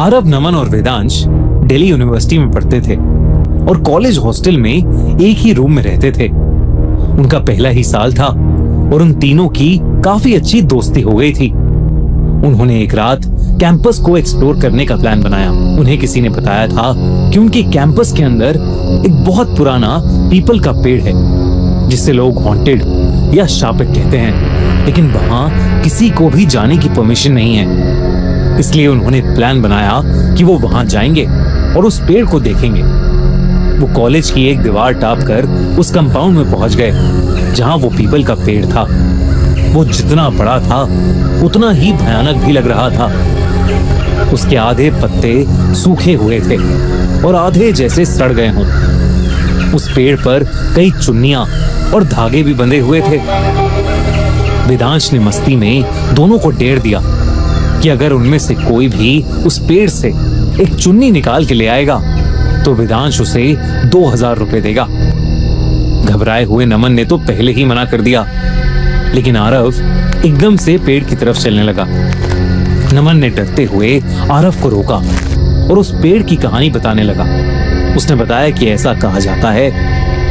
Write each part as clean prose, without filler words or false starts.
आरव, नमन और वेदांश दिल्ली यूनिवर्सिटी में पढ़ते थे और कॉलेज हॉस्टल में एक ही रूम में रहते थे। उनका पहला ही साल था और उन तीनों की काफी अच्छी दोस्ती हो गई थी। उन्होंने एक रात कैंपस को एक्सप्लोर करने का प्लान बनाया। उन्हें किसी ने बताया था कि उनके कैंपस के अंदर एक बहुत पुराना पीपल का पेड़ है जिसे लोग हॉन्टेड या शापित कहते हैं, लेकिन वहां किसी को भी जाने की परमिशन नहीं है। इसलिए उन्होंने प्लान बनाया कि वो वहां जाएंगे और उस पेड़ को देखेंगे। वो कॉलेज की एक दीवार टाप कर उस कंपाउंड में पहुंच गए जहां वो पीपल का पेड़ था। वो जितना बड़ा था उतना ही भयानक भी लग रहा था। उसके आधे पत्ते सूखे हुए थे और आधे जैसे सड़ गए हों। उस पेड़ पर कई चुन्नियां और धागे भी बंधे हुए थे। वेदांश ने मस्ती में दोनों को डेर दिया कि अगर उनमें से कोई भी उस पेड़ से एक चुन्नी निकाल के ले आएगा तो वेदांश उसे 2000 रुपए देगा। घबराए हुए नमन ने तो पहले ही मना कर दिया, लेकिन आरव एकदम से पेड़ की तरफ चलने लगा। नमन ने डरते हुए आरव को रोका और उस पेड़ की कहानी बताने लगा। उसने बताया कि ऐसा कहा जाता है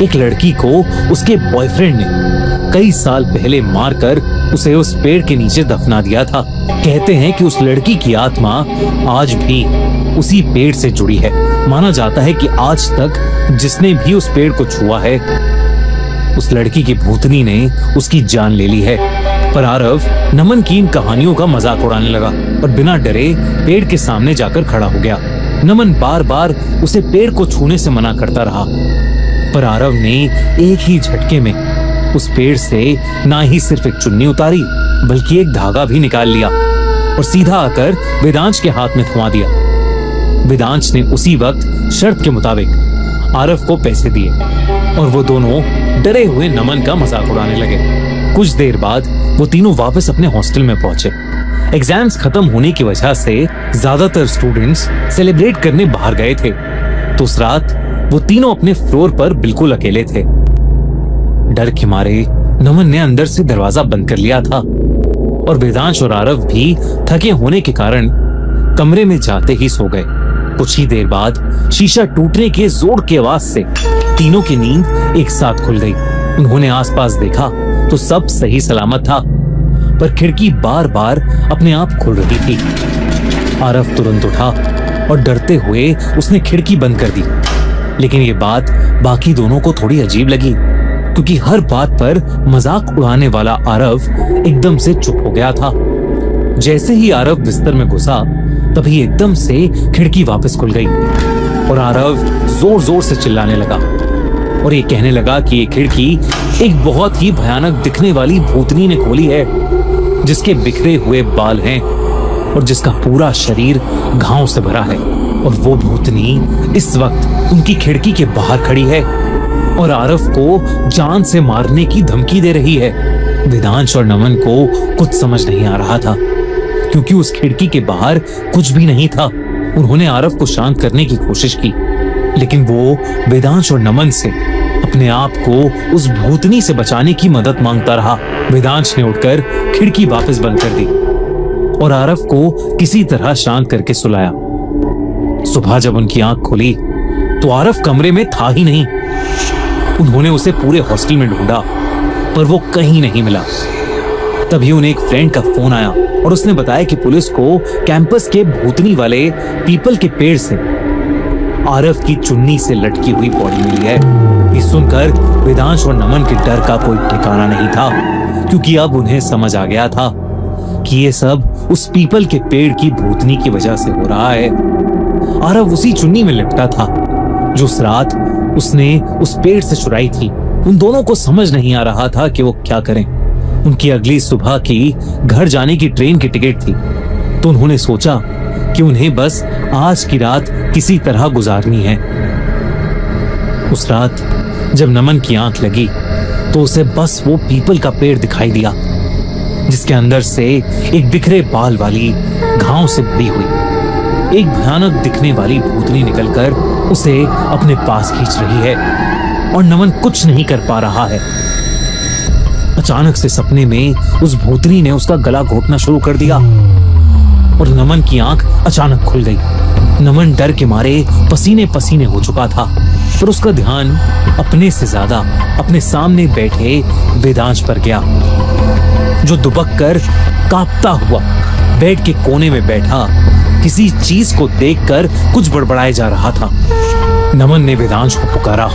एक लड़की को उसके बॉयफ्रेंड ने कई साल पहले मारकर उसे उस पेड़ के नीचे दफना दिया था। कहते हैं कि उस लड़की की आत्मा आज भी उसी पेड़ से जुड़ी है। माना जाता है कि आज तक जिसने भी उस पेड़ को छुआ है उस लड़की की भूतनी ने उसकी जान ले ली है। पर आरव नमन की इन कहानियों का मजाक उड़ाने लगा और बिना डरे पेड़ के सामने जाकर खड़ा हो गया। नमन बार बार उसे पेड़ को छूने से मना करता रहा, पर आरव ने एक ही झटके में उस पेड़ से ना ही सिर्फ एक चुन्नी उतारी बल्कि एक धागा भी निकाल लिया और सीधा आकर वेदांश के हाथ में थमा दिया। वेदांश ने उसी वक्त शर्त के मुताबिक आरव को पैसे दिए और वो दोनों डरे हुए नमन का मजाक उड़ाने लगे। कुछ देर बाद वो तीनों वापस अपने हॉस्टल में पहुंचे। एग्जाम्स खत्म होने की वजह से ज्यादातर स्टूडेंट्स सेलिब्रेट करने बाहर गए थे, तो उस रात वो तीनों अपने फ्लोर पर बिल्कुल अकेले थे। डर के मारे नमन ने अंदर से दरवाजा बंद कर लिया था और वेदांश और आरव भी थके होने के कारण कमरे में जाते ही सो गए। कुछ ही देर बाद शीशा टूटने के जोर की आवाज से तीनों की नींद एक साथ खुल गई। उन्होंने आसपास देखा तो सब सही सलामत था, पर खिड़की बार बार अपने आप खुल रही थी। आरव तुरंत उठा और डरते हुए उसने खिड़की बंद कर दी, लेकिन ये बात बाकी दोनों को थोड़ी अजीब लगी क्योंकि हर बात पर मजाक उड़ाने वाला आरव एकदम से चुप हो गया था। जैसे ही आरव बिस्तर में घुसा तभी एकदम से खिड़की वापस खुल गई और आरव जोर जोर से चिल्लाने लगा और ये कहने लगा कि ये खिड़की एक बहुत ही भयानक दिखने वाली भूतनी ने खोली है, जिसके बिखरे हुए बाल हैं और जिसका पूरा शरीर घावों से भरा है। और वो भूतनी इस वक्त उनकी खिड़की के बाहर खड़ी है और आरव को जान से मारने की धमकी दे रही है। वेदांश और नमन को कुछ समझ नहीं आ रहा था क्योंकि उस खिड़की के बाहर कुछ भी नहीं था। उन्होंने आरव को शांत करने की कोशिश की, लेकिन वो वेदांश और नमन से अपने आप को उस भूतनी से बचाने की मदद मांगता रहा। वेदांश ने उठकर खिड़की वापस बंद कर दी और आरव को किसी तरह शांत करके सुलाया। सुबह जब उनकी आंख खुली तो आरव कमरे में था ही नहीं। उन्होंने उसे पूरे हॉस्टल में ढूंढा पर वो कहीं नहीं मिला। तभी उन्हें एक फ्रेंड का फोन आया और उसने बताया कि पुलिस को कैंपस के भूतनी वाले पीपल के पेड़ से आरव की चुन्नी से लटकी हुई बॉडी मिली है। ये सुनकर वेदांश और नमन के डर का कोई ठिकाना नहीं था क्योंकि अब उन्हें समझ आ गया था कि ये सब उस पीपल के पेड़ की भूतनी की वजह से हो रहा है। आरव उसी चुन्नी में लिपटा था जो उस रात उसने उस पेड़ से चुराई थी। उन दोनों को समझ नहीं आ रहा था कि वो क्या करें। उनकी अगली सुबह की घर जाने की ट्रेन की टिकट थी, तो उन्होंने सोचा कि उन्हें बस आज की रात किसी तरह गुजारनी है। उस रात जब नमन की आंख लगी तो उसे बस वो पीपल का पेड़ दिखाई दिया जिसके अंदर से एक बिखरे बाल वाली घाव से भरी हुई एक भयानक दिखने वाली भूतनी निकलकर उसे अपने पास खींच रही है और नमन कुछ नहीं कर पा रहा है। अचानक से सपने में उस भूतनी ने उसका गला घोटना शुरू कर दिया और नमन की आंख अचानक खुल गई। नमन डर के मारे पसीने पसीने हो चुका था, पर उसका ध्यान अपने से ज्यादा अपने सामने बैठे वेदांश पर गया, जो दुबक कर कांपता हुआ बेड के कोने में बैठा किसी चीज को देखकर कुछ बड़बड़ाए जा रहा था। नमन ने वेदांश को पुकारा,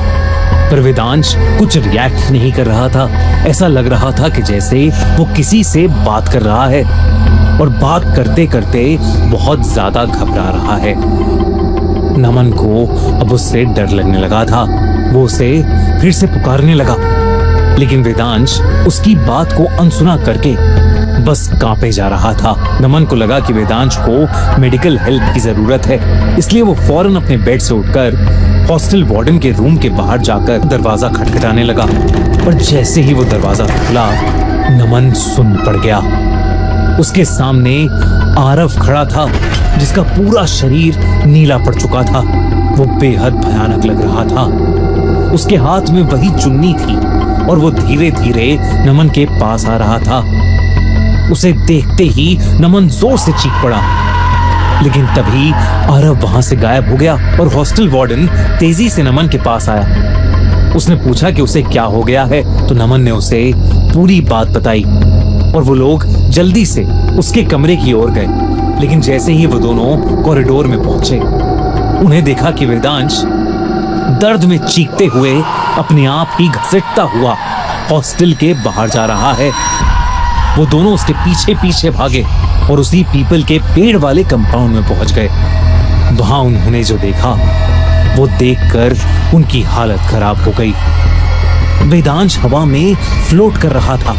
पर वेदांश कुछ रिएक्ट नहीं कर रहा था। ऐसा लग रहा था कि जैसे वो किसी से बात कर रहा है, और बात करते करते बहुत ज्यादा घबरा रहा है। नमन को अब उससे डर लगने लगा था। वो उसे फिर से पुकारने लगा, लेकिन वेदांश उसकी बात को अनसुना करके बस कांपे जा रहा था। नमन को लगा कि वेदांश को मेडिकल हेल्प की जरूरत है, इसलिए वो फौरन अपने बेड से उठकर हॉस्टल वार्डन के रूम के बाहर जाकर दरवाजा खटखटाने लगा। पर जैसे ही वो दरवाजा खुला, नमन सुन पड़ गया। उसके सामने आरव खड़ा था, जिसका पूरा शरीर नीला पड़ चुका था। वो बेहद भयानक लग रहा था। उसके हाथ में वही चुन्नी थी और वो धीरे धीरे नमन के पास आ रहा था। उसे देखते ही नमन जोर से चीख पड़ा, लेकिन तभी आरव वहां से गायब हो गया और हॉस्टल वार्डन तेजी से नमन के पास आया। उसने पूछा कि उसे क्या हो गया है, तो नमन ने उसे पूरी बात बताई और वो लोग जल्दी से उसके कमरे की ओर गए। लेकिन जैसे ही वो दोनों कॉरिडोर में पहुंचे, उन्हें देखा कि वेदांश दर्द में चीखते हुए अपने आप ही घसीटता हुआ हॉस्टल के बाहर जा रहा है। वो दोनों उसके पीछे पीछे भागे और उसी पीपल के पेड़ वाले कंपाउंड में पहुंच गए। वहां उन्होंने जो देखा, वो देखकर उनकी हालत खराब हो गई। वेदांश हवा में फ्लोट कर रहा था।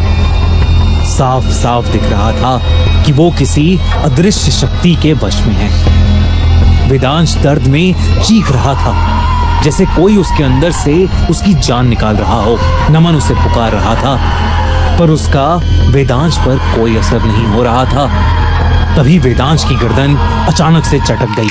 साफ साफ दिख रहा था कि वो किसी अदृश्य शक्ति के वश में है। वेदांश दर्द में चीख रहा था, जैसे कोई उसके अंदर से उसकी जान निकाल रहा हो। नमन उसे पुकार रहा था, पर उसका वेदांश पर कोई असर नहीं हो रहा था। तभी वेदांश की गर्दन अचानक से चटक गई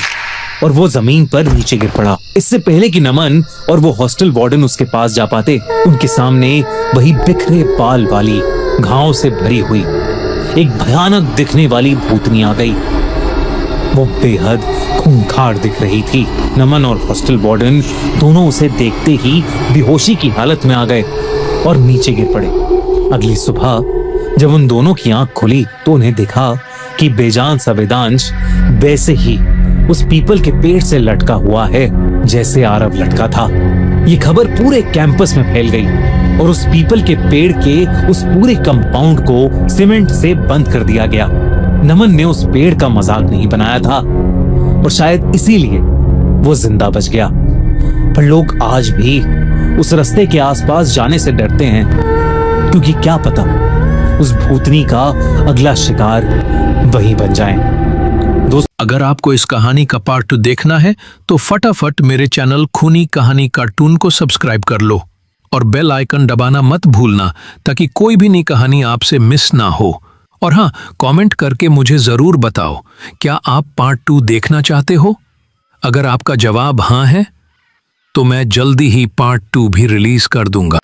और वो जमीन पर नीचे गिर पड़ा। इससे पहले कि नमन और वो हॉस्टल वार्डन उसके पास जा पाते, उनके सामने वही बिखरे बाल वाली, घावों से भरी हुई एक भयानक दिखने वाली भूतनी आ गई। वो बेहद खूंखार दिख रही थी। नमन और हॉस्टल वार्डन दोनों उसे देखते ही बेहोशी की हालत में आ गए और नीचे गिर पड़े। अगली सुबह जब उन दोनों की आंख खुली, तो उन्हें देखा कि बेजान सा वेदांश वैसे ही उस पीपल के पेड़ से लटका हुआ है जैसे आरव लटका था। ये खबर पूरे कैंपस में फैल गई और उस पीपल के पेड़ के उस पूरे कंपाउंड को सीमेंट से बंद कर दिया गया। नमन ने उस पेड़ का मजाक नहीं बनाया था और शायद इसीलिए वो जिंदा बच गया। पर लोग आज भी उस रास्ते के आसपास जाने से डरते हैं, क्योंकि क्या पता उस भूतनी का अगला शिकार वही बन जाए। अगर आपको इस कहानी का पार्ट 2 देखना है तो फटाफट मेरे चैनल खूनी कहानी कार्टून को सब्सक्राइब कर लो और बेल आइकन दबाना मत भूलना, ताकि कोई भी नई कहानी आपसे मिस ना हो। और हाँ, कमेंट करके मुझे जरूर बताओ, क्या आप पार्ट 2 देखना चाहते हो? अगर आपका जवाब हाँ है, तो मैं जल्दी ही पार्ट 2 भी रिलीज कर दूंगा।